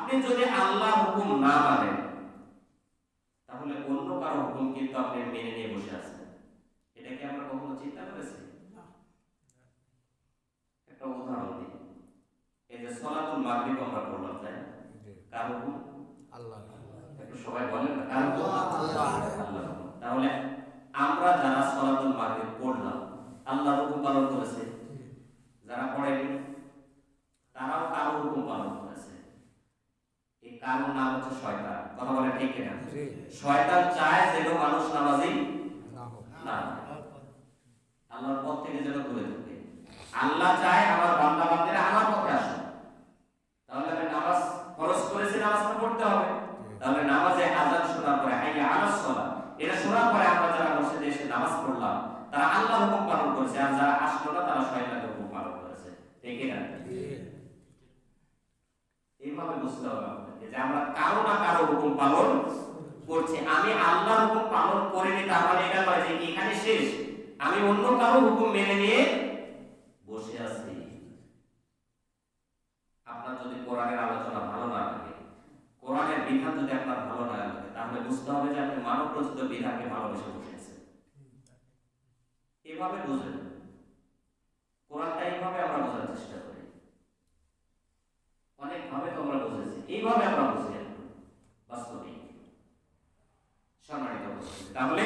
আপনি যদি আল্লাহর হুকুম না মানেন তাহলে অন্য কারো হুকুম কিন্তু আপনি মেনে নিয়ে বসে আছেন। এটা কি আমরা কখনো চিন্তা করেছি? একটা উদাহরণ দিই। এই যে সালাতুল মাগরিব আমরা পড়লাম, তাই না? কার হুকুম? আল্লাহ। একটু সবাই বলেন না, কার হুকুম? আল্লাহ। আল্লাহ। তাহলে আমরা যারা সালাতুল মাগরিব পড়লাম আল্লাহর হুকুম পালন করেছে, যারা পড়েনি তারাও কারো হুকুম পালন করেছে। এই কারোর নাম হচ্ছে শয়তান। কথা বলে ঠিক কিনা? শয়তান চায় যেন মানুষ নামাজি না, আল্লাহর পথ থেকে যেন দূরে থাকে। আল্লাহ চায় আমার বান্দা বান্দিরা আমার পথে আসে। তাহলে আমি নামাজ ফরজ করেছি, নামাজটা পড়তে হবে। তাহলে নামাজে আযান শোনার পরে হাইয়া আলাস সালাত, এটা শোনার পরে আমরা যারা মসজিদে এসে নামাজ পড়লাম তারা আল্লাহর হুকুম পালন করেছে, আর যারা আসলো না তারা শয়তানের হুকুম পালন করেছে। ঠিক কিনা? এইভাবে বুঝতে হবে আমাদেরকে যে আমরা কারো না কারো হুকুম পালন করছি। আমি আল্লাহর হুকুম পালন করিনি তার মানে এটা নয় যে এখানে শেষ, আমি অন্য কারো হুকুম মেনে নিয়ে বসে আছি। আপনার যদি কোরআনের আলোচনা ভালো না লাগে, কোরআনের বিধান যদি আপনার ভালো না লাগে, তাহলে বুঝতে হবে যে আপনি মানব রচিত বিধানকে ভালোবেসে বসে আছেন। এভাবে বুঝবেন। কোরআনটা এইভাবে আমরা বোঝার চেষ্টা করি, অনেকভাবে তো আমরা বুঝেছি, এইভাবে আমরা বুঝি বাস্তবিক সম্মানিত। তাহলে